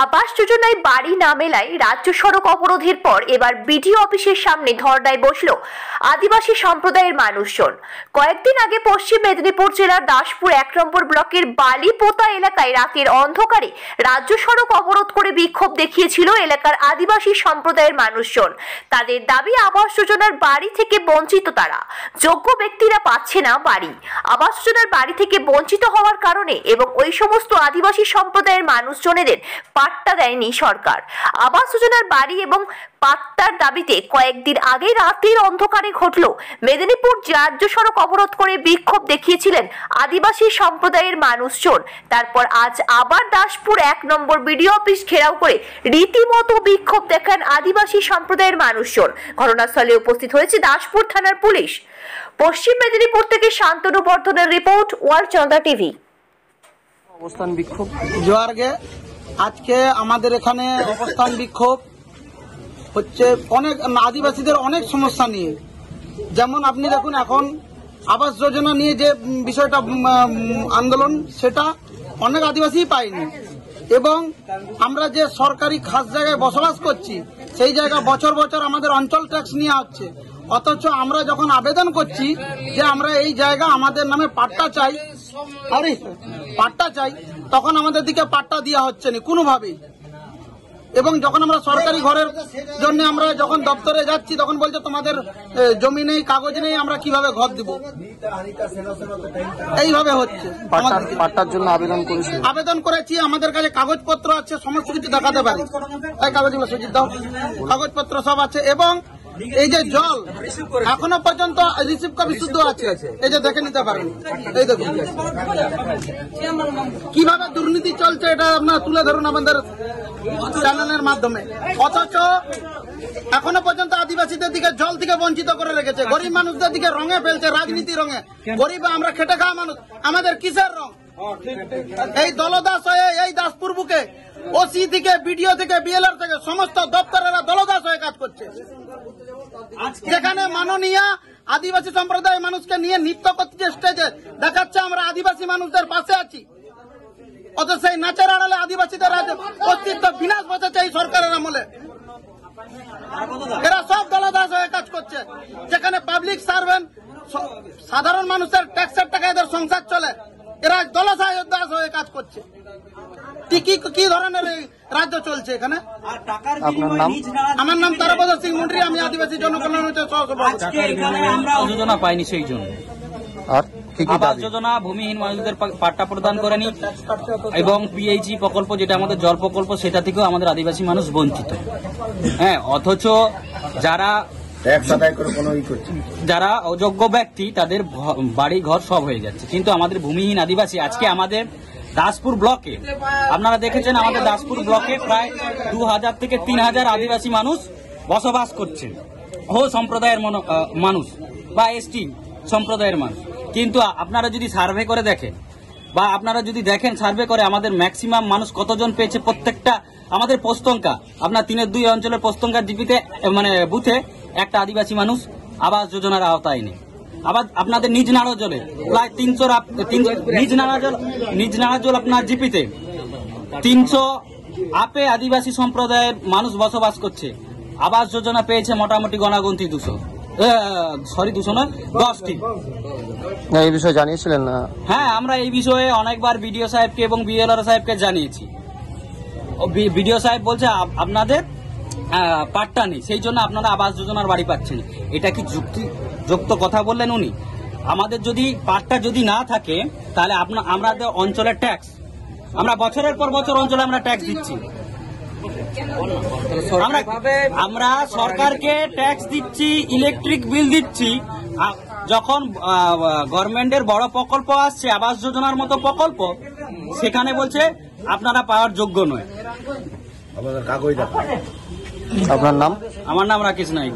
আবাস যোজনায় বাড়ি না মেলায় রাজ্য সড়ক অবরোধের পর এবার বিডিও অফিসের সামনে ধর্নায় বসল আদিবাসী সম্প্রদায়ের মানুষজন। কয়েকদিন আগে পশ্চিম মেদিনীপুর জেলার দাসপুর ১ নম্বর ব্লকের বালিপোতা এলাকায় রাতের অন্ধকারে রাজ্য সড়ক অবরোধ করে বিক্ষোভ দেখিয়েছিল এলাকার আদিবাসী সম্প্রদায়ের মানুষজন। তাদের দাবি আবাস যোজনার বাড়ি থেকে বঞ্চিত তারা, যোগ্য ব্যক্তিরা পাচ্ছে না বাড়ি। আবাস যোজনার বাড়ি থেকে বঞ্চিত হওয়ার কারণে এবং ওই সমস্ত আদিবাসী সম্প্রদায়ের মানুষজনেদের পাট্টা দেয়নি সরকার। আবাস যোজনার বাড়ি এবং পাট্টার দাবিতে কয়েকদিন আগে রাতের অন্ধকারে ঘটল মেদিনীপুর রাজ্য সড়ক অবরোধ করে বিক্ষোভ দেখিয়েছিলেন আদিবাসী সম্প্রদায়ের মানুষজন। তারপর আজ আবার দাসপুর ১ নম্বর বিডিও অফিস ঘেরাও করে রীতিমতো বিক্ষোভ দেখান আদিবাসী সম্প্রদায়ের মানুষজন। ঘটনাস্থলে উপস্থিত হয়েছে দাসপুর থানার পুলিশ। পশ্চিম মেদিনীপুর থেকে শান্তনু বর্ধনের রিপোর্ট, ওয়ার্ল্ড চাঁদা টিভি। অবস্থান বিক্ষোভ জোয়ারগে আজকে আমাদের এখানে অবস্থান বিক্ষোভ হচ্ছে অনেক আদিবাসীদের অনেক সমস্যা নিয়ে। যেমন আপনি দেখুন, এখন আবাস যোজনা নিয়ে যে বিষয়টা আন্দোলন, সেটা অনেক আদিবাসী পায়নি। এবং আমরা যে সরকারি খাস জায়গায় বসবাস করছি, সেই জায়গা বছর বছর আমাদের অঞ্চল ট্যাক্স নেওয়া হচ্ছে। অথচ আমরা যখন আবেদন করছি যে আমরা এই জায়গা আমাদের নামে পাট্টা চাই, তখন আমাদের দিকে পাট্টা দেওয়া হচ্ছে না কোনোভাবেই। এবং যখন আমরা সরকারি ঘরের জন্য আমরা যখন দপ্তরে যাচ্ছি, তখন বলছে তোমাদের জমি নেই, কাগজ নেই, আমরা কিভাবে ঘর দিব। এইভাবে হচ্ছে। পাট্টার জন্য আবেদন করেছি, আমাদের কাছে কাগজপত্র আছে, সমস্ত কিছু দেখাতে পারি। তাই কাগজগুলো সুজিত দাও, কাগজপত্র সব আছে। এবং এই যে জল এখনো পর্যন্ত রিসিভ কপি শুদ্ধ আছে, এই যে দেখে নিতে পারেন। এই দেখুন কিভাবে দুর্নীতি চলছে, এটা আপনারা তুলে ধরুন আমাদের চ্যানেলের মাধ্যমে। অথচ এখনো পর্যন্ত আদিবাসীদের দিকে জল থেকে বঞ্চিত করে রেখেছে, গরিব মানুষদের দিকে রঙে ফেলছে, রাজনীতি রঙে। গরিব আমরা খেটে খাওয়া মানুষ, আমাদের কিসের রং? এই দলদাস হয়ে এই দাসপুর বুকে ওসি থেকে বিডিও থেকে বিএলআর থেকে সমস্ত দপ্তরেরা দলদাস হয়ে কাজ করছে। যেখানে মাননীয় আদিবাসী সম্প্রদায়ের মানুষকে নিয়ে নৃত্য করছে, স্টেজে দেখাচ্ছে আমরা আদিবাসী মানুষদের পাশে আছি। অথচ সেই নাচের আড়ালে আদিবাসীদের অস্তিত্ব বিনাশ বসেছে এই সরকারের আমলে। এরা সব দলদাস হয়ে কাজ করছে। যেখানে পাবলিক সার্ভেন্ট সাধারণ মানুষের ট্যাক্সের টাকা এদের সংসার চলে, এরা দলদাস হয়ে কাজ করছে। কি ধরনের রাজ্য চলছে এখানে? আমার নাম তারাপদ সিং মুন্ড্রি, আমি আদিবাসী জনকল্যাণ যোজনা পাইনি, সেই জন্য আবাস যোজনা ভূমিহীন মানুষদের পাট্টা প্রদান করেনি। এবং পিএইচই প্রকল্প, যেটা আমাদের জল প্রকল্প, সেটা থেকেও আমাদের আদিবাসী মানুষ বঞ্চিত। হ্যাঁ, অথচ যারা অযোগ্য ব্যক্তি, তাদের বাড়ি ঘর সব হয়ে যাচ্ছে। কিন্তু আমাদের ভূমিহীন আদিবাসী, আজকে আমাদের দাসপুর ব্লকে আপনারা দেখেছেন, আমাদের দাসপুর ব্লকে প্রায় 2000 থেকে 3000 আদিবাসী মানুষ বসবাস করছে, হো সম্প্রদায়ের মানুষ বা এসটি সম্প্রদায়ের মানুষ। কিন্তু আপনারা যদি সার্ভে করে দেখেন, বা আপনারা যদি দেখেন সার্ভে করে, আমাদের ম্যাক্সিমাম মানুষ কতজন পেয়েছে প্রত্যেকটা আমাদের পোস্তঙ্কা, আপনার 3-2 অঞ্চলের পোস্তঙ্কার জিপিতে মানে বুথে একটা আদিবাসী মানুষ আবাস যোজনার আওতায় নেই। আবার আপনাদের নিজ নাড়াজলে প্রায় 300 নিজ নাড়াজল আপনার জিপিতে 300 আপে আদিবাসী সম্প্রদায়ের মানুষ বসবাস করছে। আবাস যোজনা পেয়েছে মোটামুটি গণাগুনতি 200 নয় 10টি। এই বিষয়ে জানিয়েছিলেন না? হ্যাঁ, আমরা এই বিষয়ে অনেকবার বিডিও সাহেবকে এবং বিএলআর সাহেবকে জানিয়েছি। বিডিও সাহেব বলছে আপনাদের পাট্টা নেই, সেই জন্য আপনারা আবাস যোজনার বাড়ি পাচ্ছেন। এটা কি যুক্ত কথা বললেন উনি? আমাদের যদি পাট্টা যদি না থাকে, তাহলে আমাদের অঞ্চলের ট্যাক্স, আমরা বছরের পর বছর অঞ্চলে আমরা ট্যাক্স দিচ্ছি। আমরা সরকারকে ট্যাক্স দিচ্ছি, ইলেকট্রিক বিল দিচ্ছি। যখন গভর্নমেন্টের বড় প্রকল্প আসছে, আবাস যোজনার মতো প্রকল্প, সেখানে বলছে আপনারা পাওয়ার যোগ্য নয়। আপনার নাম? আমার নাম রাকেশ নাইক।